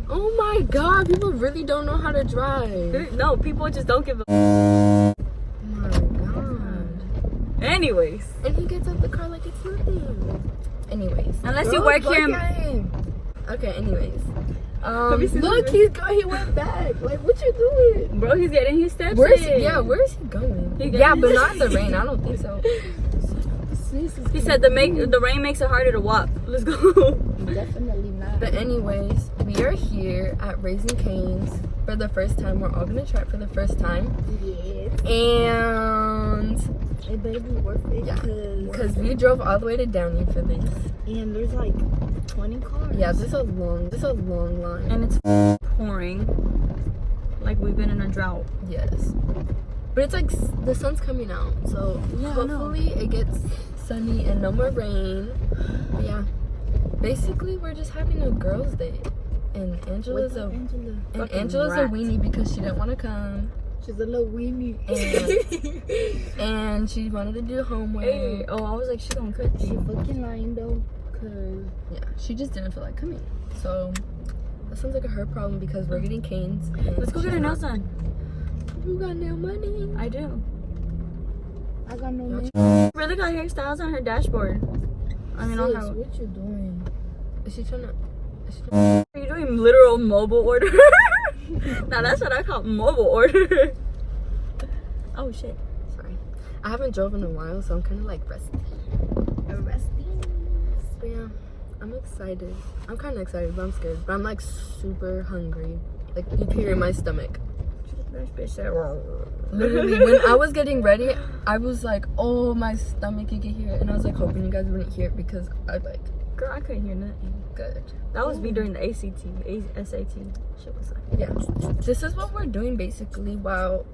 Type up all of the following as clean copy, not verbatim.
Oh my god, people really don't know how to drive. No, people just don't give a. Oh my god. Anyways. And he gets out the car like it's nothing. Anyways. Unless you work here. Okay, anyways. Look, he went back. Like, what you doing? Bro, he's getting his steps Where is in. he going? Yeah, but not in the rain. I don't think so. He said the rain makes it harder to walk. Let's go. Definitely not. But anyways, we are here at Raising Cane's for the first time. We're all gonna try it for the first time. Yes. And It better be worth it. yeah, because we drove all the way to Downey for this. And there's like 20 cars. Yeah, this is a long line. And it's pouring. Like we've been in a drought. Yes. But it's like the sun's coming out, so Yeah, hopefully it gets sunny and no more rain. But yeah, basically we're just having a girls' day, and Angela's a weenie because she didn't want to come, She's a little weenie. and she wanted to do homework. Hey, oh, I was like, she gonna cook. She fucking lying though, cause Yeah, she just didn't feel like coming. So that sounds like a her problem because we're getting canes. Let's go get her nails done. You got nail money? I do. I got no money. Really got hairstyles on her dashboard. I mean, on her. What you doing? Is she trying to? Are you doing literal mobile order? Now that's what I call mobile order. Oh shit. Sorry, I haven't drove in a while, so I'm kind of like rusty. But yeah, I'm excited. I'm kind of excited, but I'm scared. But I'm like super hungry. Like you can hear my stomach. That bitch said, Literally, when I was getting ready, I was like, oh, my stomach, you can hear it. And I was like hoping you guys wouldn't hear it because I like, girl, I couldn't hear nothing. good. That was me during the SAT. Shit was like, Yeah, this is what we're doing basically while,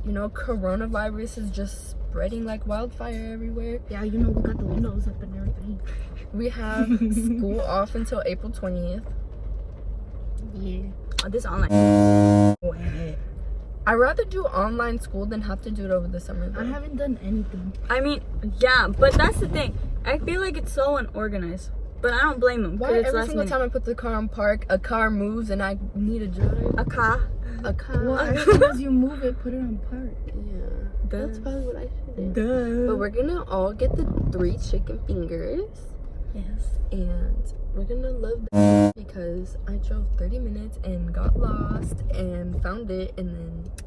you know, coronavirus is just spreading like wildfire everywhere. Yeah, you know we got the windows up and everything. We have school off until April 20th. Yeah. this online. I'd rather do online school than have to do it over the summer though. I haven't done anything. I mean, yeah, but that's the thing. I feel like it's so unorganized. But I don't blame them. Why every single time I put the car on park, a car moves and I need to drive? A car. A car. Well, as soon as you move it, put it on park. Yeah. Duh. That's probably what I should do. Duh. But we're gonna all get the 3 chicken fingers. Yes. And we're gonna love that because I drove 30 minutes and got lost and found it and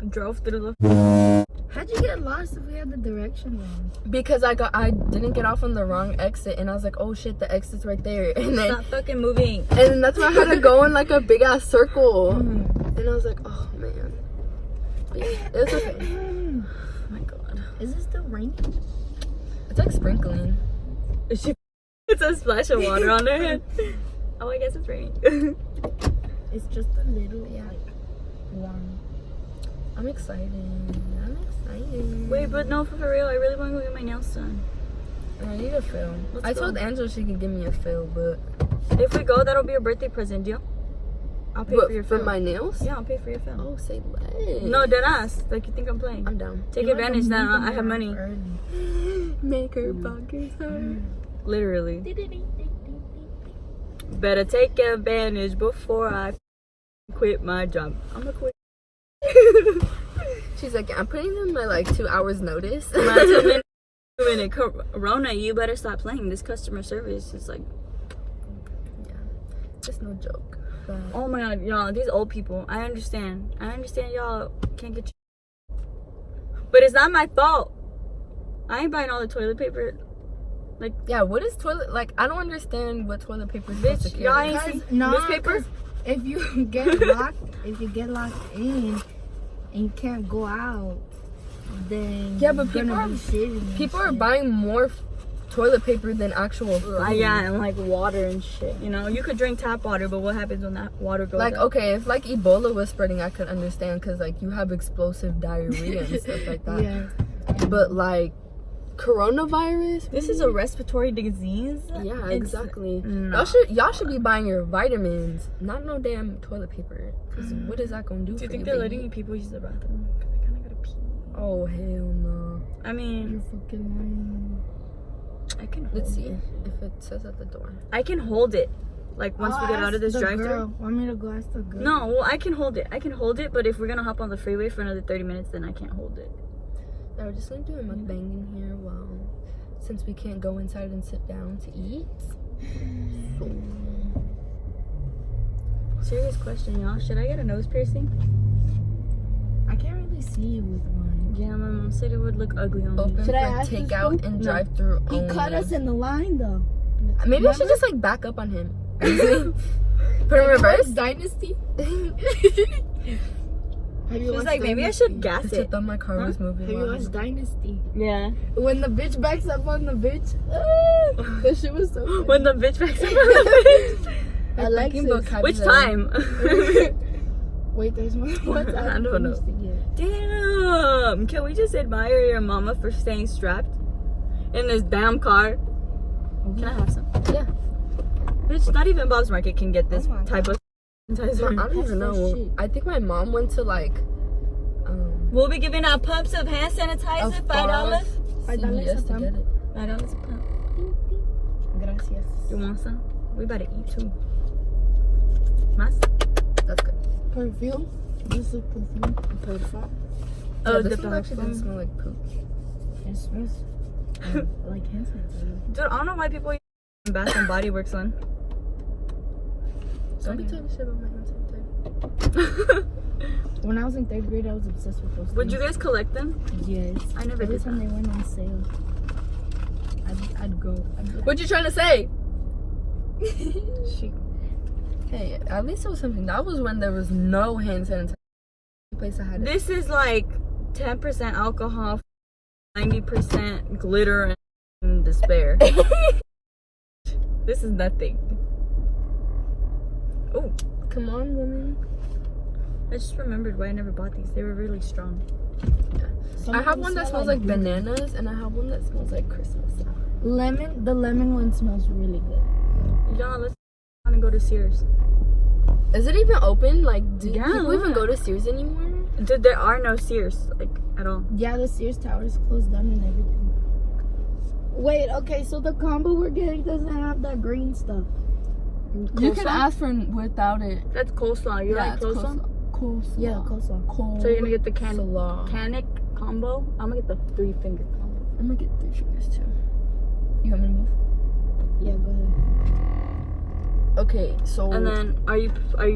then drove through the... How'd you get lost if we had the direction wrong? because I didn't get off on the wrong exit and I was like, oh shit, the exit's right there. And then Stop fucking moving. and then that's why I had to go in like a big ass circle. Mm-hmm. And I was like, oh man. But yeah, it's okay. Oh my god. Is it still raining? It's like sprinkling. It's a splash of water on her head. Oh, I guess it's raining. It's just a little, like, warm. I'm excited. Wait, but no, for real, I really want to go get my nails done. I need a fill. Let's I go. told Angela she could give me a fill, but If we go, that'll be a birthday present, deal? I'll pay for your for fill. my nails? Yeah, I'll pay for your fill. Oh, say less. No, dead ass. Like, you think I'm playing? I'm down. Take You advantage like that to I have move money. early. Make her pockets hurt. Literally. Better take advantage before I quit my job. I'm gonna quit. She's like, I'm putting in my like 2 hours notice. My 2-minute Corona, you better stop playing. This customer service is like, Yeah, just no joke. But oh my god, y'all, these old people. I understand y'all can't get but it's not my fault. I ain't buying all the toilet paper. Like, yeah, what is toilet? Like, I don't understand what toilet paper is supposed to bitch, y'all carry. ain't seen Nah, newspapers? If you get locked in and you can't go out, then Yeah, but you're people gonna be sitting and People are shit. buying more toilet paper than actual food. Yeah, and like water and shit. You know, you could drink tap water, but what happens when that water goes Like, out? okay, if like Ebola was spreading, I could understand because like you have explosive diarrhea and stuff like that. Yeah. But like coronavirus, This is a respiratory disease. yeah, It's- exactly. Nah. Y'all should be buying your vitamins, not no damn toilet paper. Cause what is that gonna do? Do you for think you, they're baby? letting people use the bathroom? 'Cause I kind of gotta pee. Oh hell no! I mean, You're fucking lying. I can hold Let's see it. if it says at the door. I can hold it. Like once we get out of this drive-thru. Want me to go ask the girl? No, well, I can hold it. But if we're gonna hop on the freeway for another 30 minutes, then I can't hold it. Yeah, we're just gonna do a mukbang in here since we can't go inside and sit down to eat. Serious question, y'all. Should I get a nose piercing? I can't really see you with one. Yeah, my mom said it would look ugly on me. Open Should for I ask this takeout fool? and No. drive through. He cut us in the line though. Maybe I should just like back up on him. Put him in reverse. Dynasty. She's like, maybe I should gas I it. thought my car was moving. Have you while- watched Dynasty? Yeah. When the bitch backs up on the bitch. That shit was so funny. When the bitch backs up on the bitch. Alexis. Which time? Wait, there's one. What I time don't know. to get? Damn. Can we just admire your mama for staying strapped in this damn car? Can I have some? Yeah. Bitch, not even Bob's Market can get this Oh my type of sanitizer. No, I don't even know. I think my mom went to like. We'll be giving out pumps of hand sanitizer, $5. CVS to get it. $5 a pump. Gracias. You want some? We better eat too. Mas? That's good. Perfume? This is perfume. Perfume. Oh, Yeah, this the one actually doesn't perfume. smell like poop. It smells like hand sanitizer. Dude, I don't know why people use Bath and Body Works one. Don't be talking shit about my hand sanitizer. When I was in 3rd grade, I was obsessed with those. Would you guys collect them? Yes. I never Every did time that. they went on sale, I'd go. I'd be like, What you trying to say? She. Hey, at least it was something. That was when there was no hand sanitizer. The place I had it. This is like 10% alcohol, 90% glitter and despair. This is nothing. Oh, Come on, women. I just remembered why I never bought these. They were really strong. some I have people one that smell smells like blue. bananas, and I have one that smells like Christmas. Lemon. The lemon one smells really good. Y'all, let's go to Sears. Is it even open? Like, do Yeah, people even look. go to Sears anymore? Dude, there are no Sears, like, at all. Yeah, the Sears Tower is closed down and everything. Wait, okay, so the combo we're getting doesn't have that green stuff. You can Coleslaw? ask for without it. That's coleslaw. You like it's coleslaw? Coleslaw. Yeah, coleslaw. So you're gonna get the Coleslaw. canic combo? I'm gonna get the 3-finger combo. I'm gonna get 3 fingers too. You want me to move? Yeah, go ahead. Okay, so And then, are you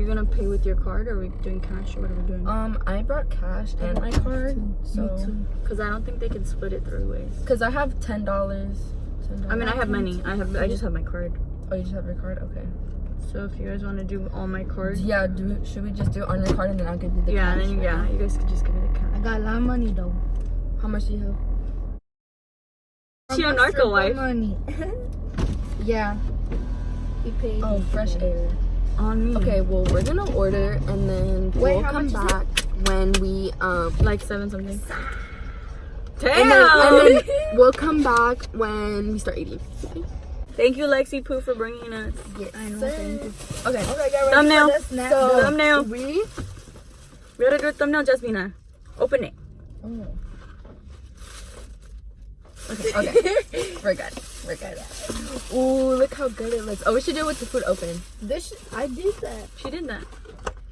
gonna pay with your card, or are we doing cash, or what are we doing? I brought cash and my card. So, Me too. Because I don't think they can split it 3 ways. cause I have $10. I mean, I have money. I just have my card. Oh, you just have your card? Okay. So if you guys want to do all my cards, Yeah. Should we just do it on your card and then I'll give you the yeah, cash? then you guys could just give me the I cash. got a lot of money though. How much do you have? She a I'm narco stripper wife. Money. Yeah. He paid Oh, me fresh today. air. On me. Okay, well, we're gonna order and then Wait, we'll how come much is back when we Like 7 something. and then we'll come back when we start eating. Okay. Thank you, Lexi Poo, for bringing us. Yes, I know, sir. thank you. Okay. Okay, get ready Thumbnail. for this snack. So Thumbnail. we We gotta do a thumbnail, Jasmine. Open it. Oh. Okay. We're good. We're good. Ooh, look how good it looks. Oh, we should do it with the food open. I did that. She did that.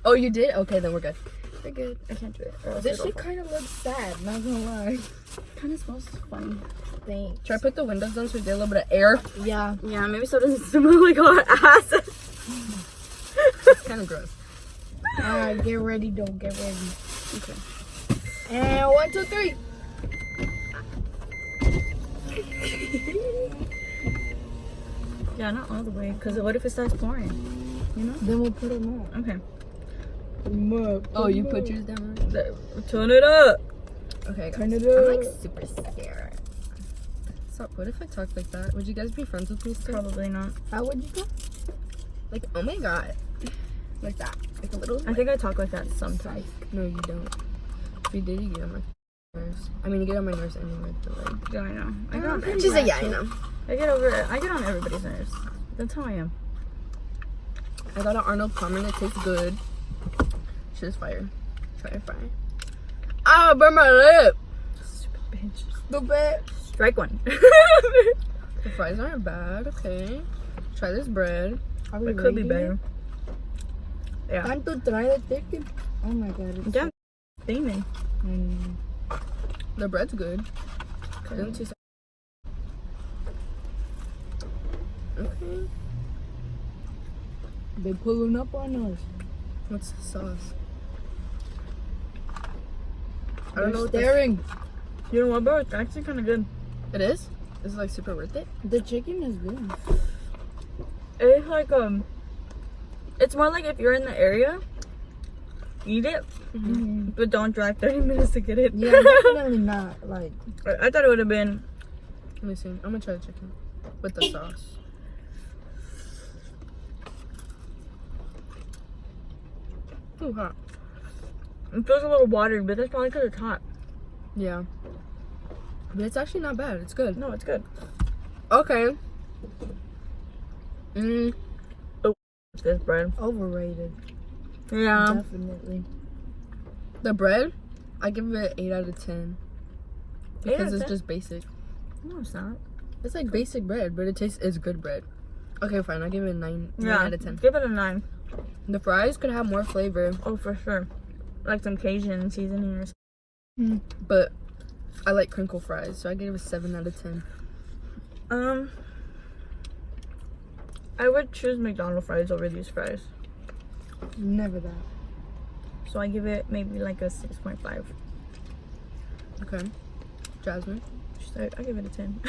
Oh, you did? Okay, then we're good. We're good. I can't do it. or else This it'll shit fall. kind of looks sad, not gonna lie. Kind of smells funny. Thanks. Should I put the windows down so we get a little bit of air? Yeah. Yeah, maybe so it doesn't smell like our ass. It's kind of gross. Alright, get ready though. Get ready. Okay. And 1, 2, 3. Yeah, not all the way. Because what if it starts pouring? You know? Then we'll put them on. Okay. Oh, you put yours down? Turn it up. Okay, Turn guys. it I'm like up. super scared. So, what if I talk like that? Would you guys be friends with me still? Probably not. How would you go? Like, oh my god. Like that. Like a little. I think I talk like that sometimes. No, you don't. If you did, you get on my nerves. I mean, you get on my nerves anyway, but like. Yeah, I know. I get on She's like, yeah, I know. I get on everybody's nerves. That's how I am. I got an Arnold Palmer and it tastes good. Shit is fire. Fire. Ah, burn my lip. Stupid bitch. Stupid. Strike one. The fries aren't bad. Okay. Try this bread. Are we It could be rating better. it? Yeah. Tanto trae de chicken. Oh my god. It's Yeah. Steaming. The bread's good. Okay. Okay. They pulling up on us. What's the sauce? I They're don't know what staring. You know what, bro? It's actually kind of good. it is. Is it like super worth it? The chicken is good. It's like it's more like if you're in the area, eat it, but don't drive 30 minutes to get it. Yeah, definitely not. Like, I thought it would have been. Let me see. I'm gonna try the chicken with the sauce. Too hot. It feels a little watery, but that's probably because it's hot. Yeah. But it's actually not bad. It's good. No, it's good. Okay. This bread. overrated. Yeah. Definitely. The bread, I give it 8 out of 10. Because it's 10? just basic. No, it's not. It's like basic bread, but it's good bread. Okay, fine. I'll give it a 9 out of 10. Give it a 9. The fries could have more flavor, Oh, for sure. Like some Cajun seasoning or something. but I like crinkle fries, so I give it a 7 out of 10. I would choose McDonald's fries over these fries. Never that. So I give it maybe like a 6.5. Okay. Jasmine? So I give it a 10.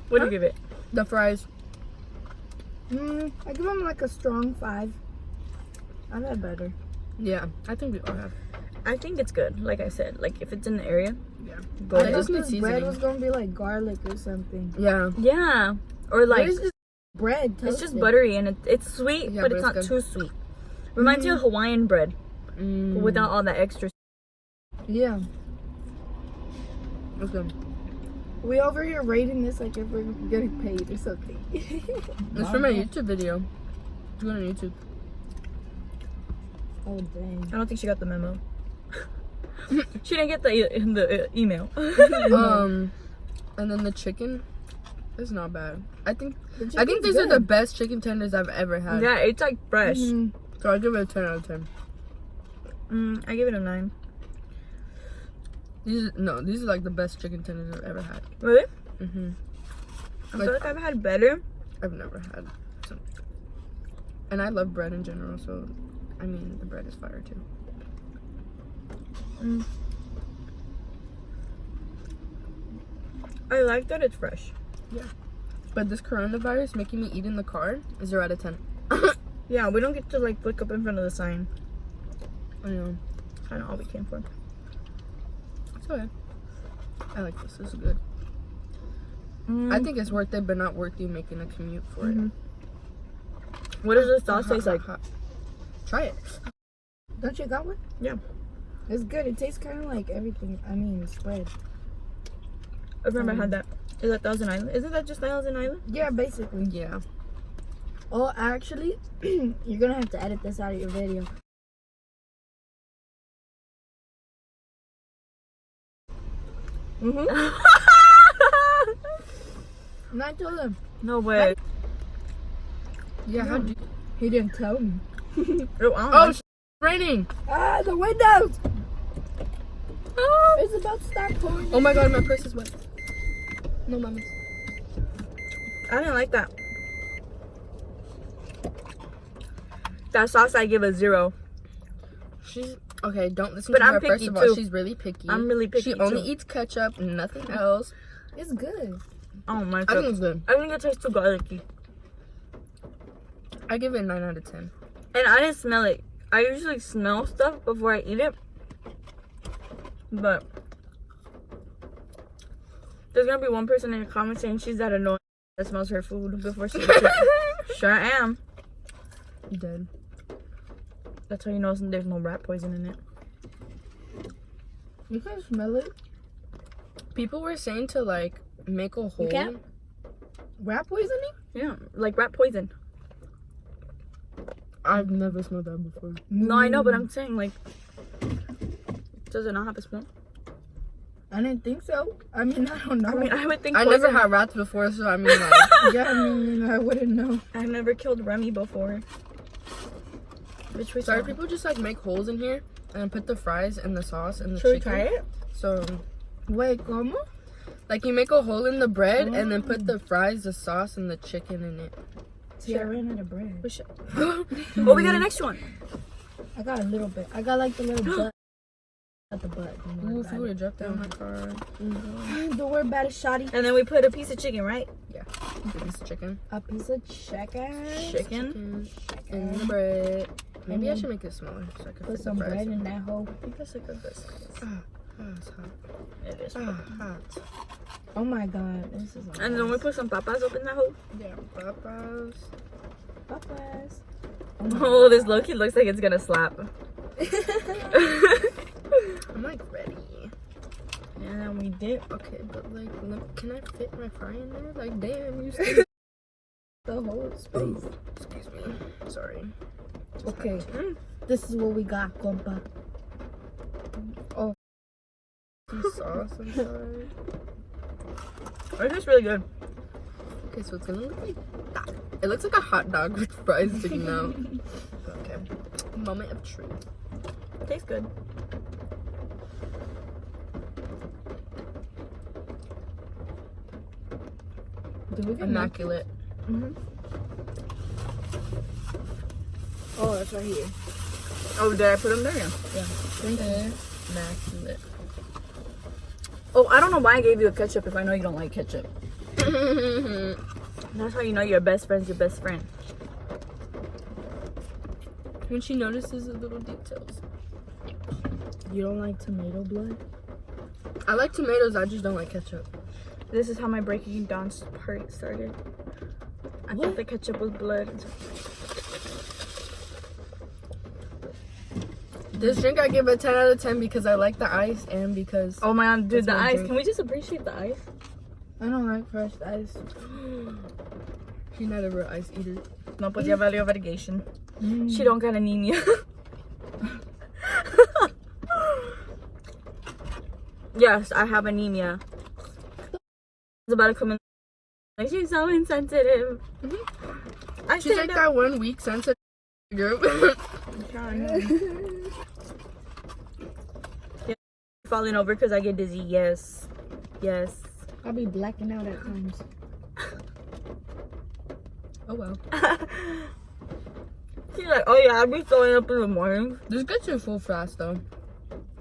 What do you give it? The fries. I give them like a strong 5. I've had better. Yeah, I think we all have. I think it's good. Like I said, like if it's in the area, Yeah. go I there. just need This bread seasoning. was gonna be like garlic or something. Yeah. Yeah. Or like Where's this bread? it's just toasted? buttery and it's sweet, Yeah, but but it's it's not good. too sweet. Reminds you of Hawaiian bread without all that extra. Yeah. Okay. We over here rating this like if we're getting paid or something. It's from a YouTube video. Go on YouTube. Oh dang. I don't think she got the memo. She didn't get the email. And then the chicken is not bad. I think The these chicken's are the good. best chicken tenders I've ever had. Yeah, it's like fresh. So I give it a 10 out of 10. I give it a 9. These are like the best chicken tenders I've ever had. Really? I Like- feel like I've had better. I've never had some. And I love bread in general, so I mean the bread is fire too. I like that it's fresh. But this coronavirus making me eat in the car is 0 out of 10. Yeah, we don't get to like look up in front of the sign. I know. Kind of all we came for. It's okay. I like this. This is good. I think it's worth it, but not worth you making a commute for it. What does the sauce taste like? Try it. Don't you got one? Yeah. It's good. It tastes kind of like everything. I mean, spread. I remember I had that. Is that Thousand Island? Isn't that just Thousand Island? Yeah, basically. Yeah. Oh, actually, you're gonna have to edit this out of your video. And I told him. No way. Yeah. How'd you? He didn't tell me. Oh, it's raining. Ah, the windows! It's about to start pouring. Oh my god, my purse is wet. No, mama. I didn't like that. That sauce I give a 0. She's okay. Don't listen But to I'm her. First picky of all, too. she's really picky. I'm really picky She only too. eats ketchup, nothing else. It's good. Oh my I think god. it's good. I think it tastes too garlicky. I give it a 9 out of 10. And I didn't smell it. I usually smell stuff before I eat it. But there's gonna be one person in the comments saying she's that annoying that smells her food before she eats it. Sure am. You did. That's how you know there's no rat poison in it. You can smell it. People were saying to like make a hole. can't? Rat poisoning? Yeah, like rat poison. I've never smelled that before. No, I know, but I'm saying like, does it not have a smell? I didn't think so. I mean, I don't know. I mean, I would think I poison. never had rats before, so I mean, like, Yeah, I mean, I wouldn't know. I've never killed Remy before. Which we sorry, saw. people just like make holes in here and put the fries and the sauce and the Should we chicken. try it? So, Wait, ¿cómo? like, you make a hole in the bread and then put the fries, the sauce, and the chicken in it. See, I ran out of bread. We should. Oh, we got an extra one. I got a little bit. I got like the little butt. At the butt. Ooh, if you would have dropped that on my car. Don't worry about it, shawty. And then we put a piece of chicken, right? Yeah, a piece of chicken. A piece of chicken. Chicken. And the bread. Maybe I should make it smaller so I can Put put some the bread fries. in that hole. I think that's like a good size. It's hot. It is. Hot. Oh my god, this is. And then we put some papas up in that hole. Yeah, papas. Papas. Oh, this low-key looks like it's gonna slap. I'm like ready. And then we dip. Okay, but like, can I fit my fry in there? Like, damn, you still The whole space. Excuse me. Sorry. Just Okay, had to. this is what we got, compa. Some sauce inside. It tastes really good. Okay, so it's gonna look like that. It looks like a hot dog with fries sticking out. Okay. Moment of truth. It tastes good. Did we get Immaculate. Oh, it's right here. Oh, did I put them there? Yeah. Thank you. Immaculate. Oh, I don't know why I gave you a ketchup if I know you don't like ketchup. That's how you know your best friend's your best friend. When she notices the little details. You don't like tomato blood? I like tomatoes, I just don't like ketchup. This is how my Breaking Dawn part started. I thought the ketchup was blood. This drink I give a 10 out of 10 because I like the ice and because Oh my god, dude, It's the my ice. drink. Can we just appreciate the ice? I don't like fresh ice. she's not a real ice eater. No, pues ya valió vergation. She don't got anemia. Yes, I have anemia. It's about to come in. Like, she's so insensitive. I She's like that 1 week sensitive group. Falling over because I get dizzy. Yes. Yes. I'll be blacking out at times. Oh well. She's like, oh yeah, I'll be throwing up in the morning. This gets you full fast though.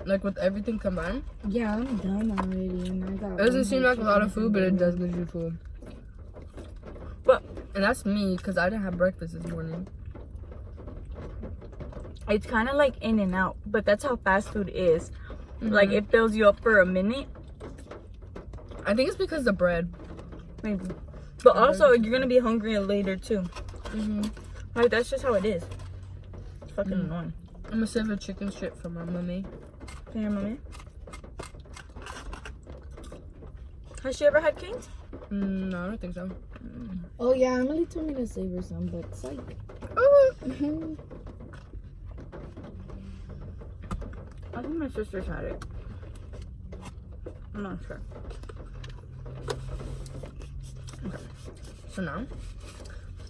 Like with everything combined. Yeah, I'm done already, and I got. It doesn't seem like a lot of food, but it does get you full. But And that's me because I didn't have breakfast this morning. it's kind of like in and out. But that's how fast food is. Like, it fills you up for a minute. I think it's because the bread. Maybe. But also, you're going to be hungry later, too. Like, that's just how it is. It's fucking annoying. I'm gonna save a chicken strip for my mummy. Can you hear mommy? Has she ever had canes? No, I don't think so. Oh yeah, Emily told me to save her some, but it's like. I think my sister's had it. I'm not sure. So now, I'm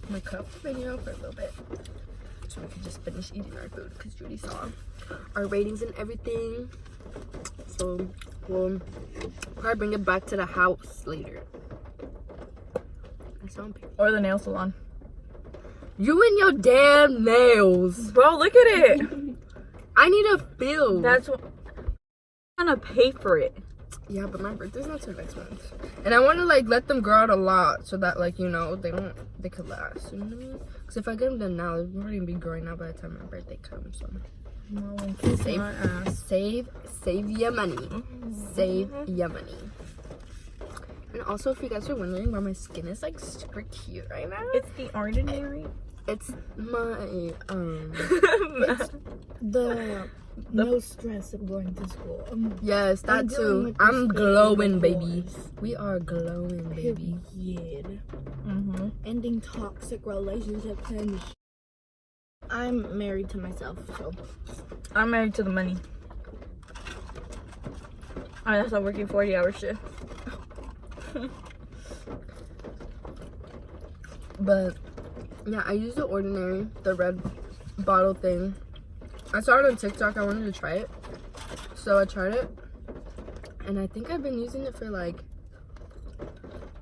gonna cut off the video for a little bit. So we can just finish eating our food because Judy saw our ratings and everything. So we'll probably bring it back to the house later. I saw him. Or the nail salon. You and your damn nails. Bro, look at it. I need a bill. That's what I'm gonna pay for it. Yeah, but my birthday's not till next month. And I want to like let them grow out a lot so that like, you know, they could last. You know what I mean? Because if I get them done now, they're already gonna be growing out by the time my birthday comes. So save your money. Save your money. And also, if you guys are wondering why my skin is like super cute right now, It's the ordinary. it's my The no stress of going to school. yes, that I'm dealing too. with I'm this glowing, baby baby. boys. We are glowing, baby. Period. Mm-hmm. Ending toxic relationships and I'm married to myself, so I'm married to the money. I start working 40-hour shift. But yeah, I use the Ordinary, the red bottle thing. I saw it on TikTok. I wanted to try it, so I tried it, and I think I've been using it for like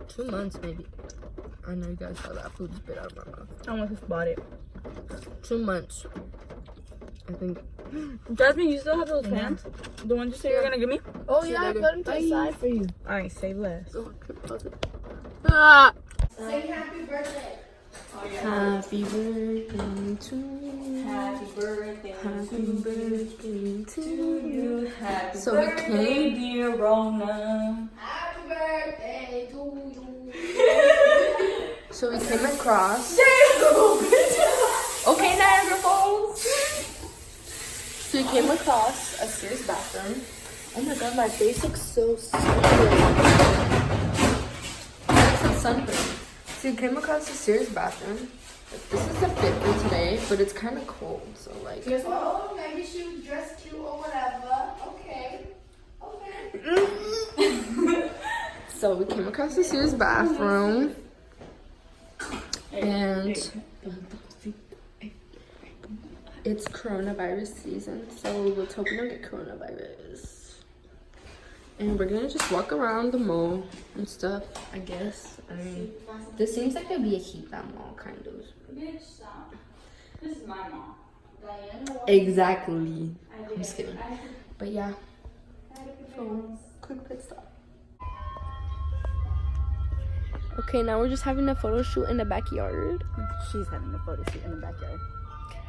2 months maybe. I know you guys saw that food spit out of my mouth. I almost just bought it. 2 months, I think. Jasmine, you still have those pants? The ones you said you were gonna give me? Oh See you yeah, I later. put them to the side for you. Alright, say less. Oh, I couldn't pause it. Ah! Say happy birthday. Happy birthday to you. Happy birthday. Happy birthday to you. Happy So we birthday, came. dear Rona. Happy birthday to you. So we came across. Okay, Niagara Falls. So we came across a Sears bathroom. Oh my god, my face looks so sunburned. It's a sunburn. So we came across a Sears bathroom. This is the fit for today, but it's kind of cold, so like. Oh, maybe she was dressed cute or whatever. Okay. Okay. So we came across the Sears bathroom, and it's coronavirus season, so let's hope we don't get coronavirus. And we're gonna just walk around the mall and stuff, I guess. I mean, this seems like it'd be a keep that mall, kind of. Bitch, stop. This is my mom. Exactly. I'm just kidding. But yeah. So, quick pit stop. Okay, now we're just having a photo shoot in the backyard. She's having a photo shoot in the backyard.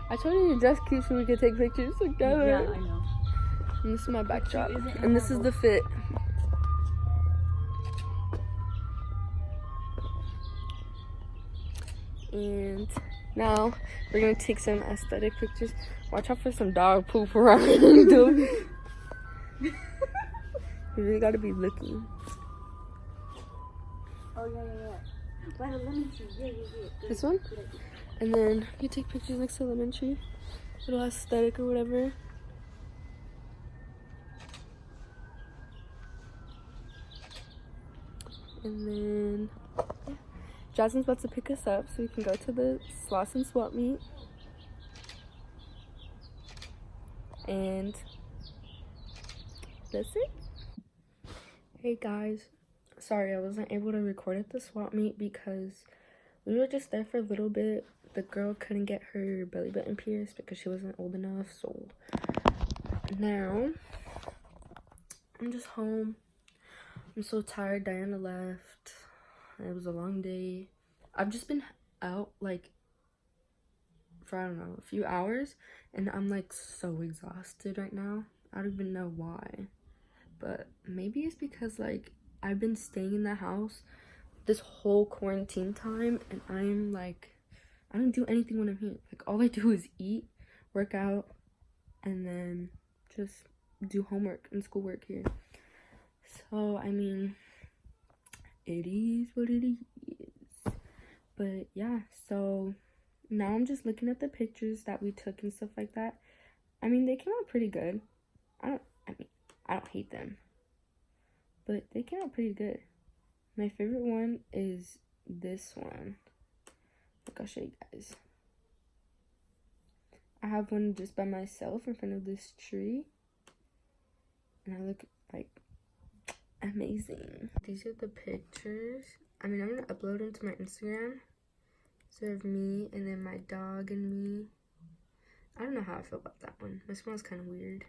I told you to dress cute so we could take pictures together. Yeah, I know. And this is my backdrop. And this is the fit. And now we're gonna take some aesthetic pictures. Watch out for some dog poop around. Dude. You really gotta be looking. Oh, yeah. By the lemon tree. Yeah. This one? And then you take pictures next to the lemon tree. Little aesthetic or whatever. And then yeah. Jasmine's about to pick us up so we can go to the slots and swap meet. And that's it. Hey guys, sorry I wasn't able to record at the swap meet because we were just there for a little bit. The girl couldn't get her belly button pierced because she wasn't old enough, so now I'm just home. I'm so tired. Diana left. It was a long day. I've just been out like for I don't know, a few hours, and I'm like so exhausted right now. I don't even know why, but maybe it's because like I've been staying in the house this whole quarantine time, and I'm like, I don't do anything when I'm here. Like all I do is eat, work out, and then just do homework and schoolwork here. So I mean, it is what it is. But yeah, so now I'm just looking at the pictures that we took and stuff like that. I mean, they came out pretty good. I don't hate them, but they came out pretty good. My favorite one is this one. Look, I'll show you guys. I have one just by myself in front of this tree, and I look like amazing. These are the pictures. I mean, I'm gonna upload them to my Instagram. So of me and then my dog and me. I don't know how I feel about that one. This one's kind of weird,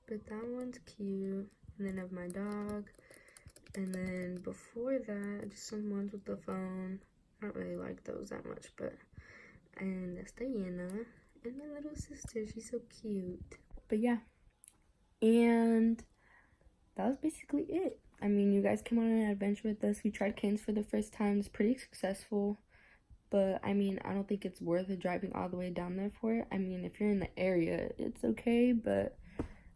but that one's cute. And then of my dog, and then before that, just some ones with the phone. I don't really like those that much, but and that's Diana and my little sister. She's so cute. But yeah, and that was basically it. I mean, you guys came on an adventure with us. We tried Canes for the first time. It's pretty successful. But, I mean, I don't think it's worth it driving all the way down there for it. I mean, if you're in the area, it's okay. But,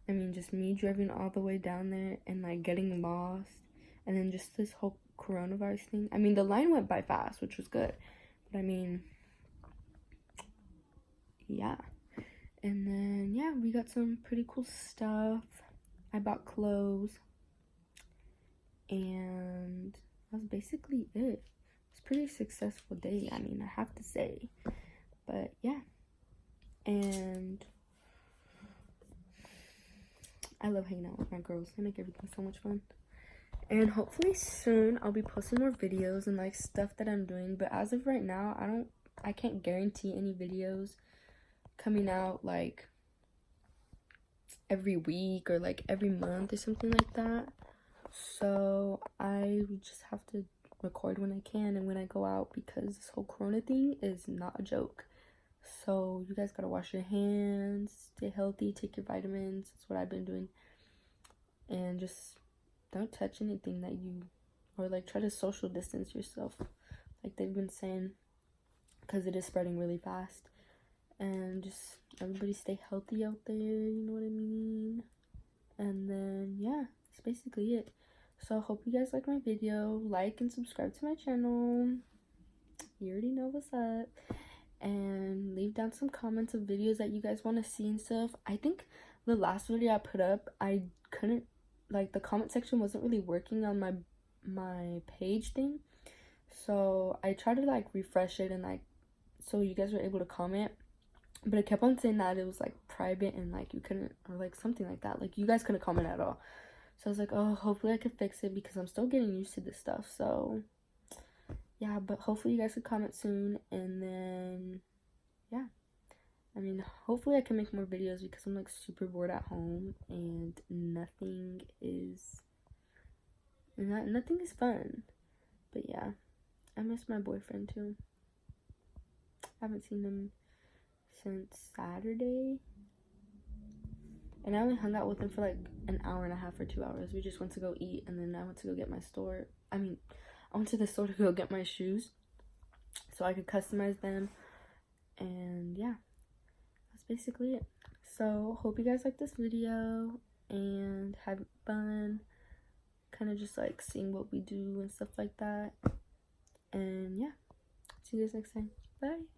I mean, just me driving all the way down there and, like, getting lost. And then just this whole coronavirus thing. I mean, the line went by fast, which was good. But, I mean, yeah. And then, yeah, we got some pretty cool stuff. I bought clothes. And that's basically it. It's a pretty successful day, I mean, I have to say. But yeah, and I love hanging out with my girls. They make everything so much fun. And hopefully soon I'll be posting more videos and like stuff that I'm doing. But as of right now, I can't guarantee any videos coming out like every week or like every month or something like that. So I just have to record when I can and when I go out, because this whole corona thing is not a joke. So you guys gotta wash your hands, stay healthy, take your vitamins. That's what I've been doing. And just don't touch anything that you, or like try to social distance yourself like they've been saying, because it is spreading really fast. And just everybody stay healthy out there, you know what I mean? And then yeah, that's basically it. So I hope you guys like my video. Like and subscribe to my channel. You already know what's up. And leave down some comments of videos that you guys want to see and stuff. I think the last video I put up, I couldn't, like, the comment section wasn't really working on my page thing. So I tried to like refresh it and like so you guys were able to comment, but it kept on saying that it was like private and like you couldn't, or like something like that, like you guys couldn't comment at all. So I was like, oh, hopefully I could fix it, because I'm still getting used to this stuff. So yeah, but hopefully you guys could comment soon. And then yeah, I mean, hopefully I can make more videos, because I'm like super bored at home and nothing is fun. But yeah, I miss my boyfriend too. I haven't seen him since Saturday, and I only hung out with him for like an hour and a half or 2 hours. We just went to go eat, and then I went to go get I went to the store to go get my shoes so I could customize them. And yeah, that's basically it. So hope you guys like this video and have fun kind of just like seeing what we do and stuff like that. And yeah, see you guys next time. Bye.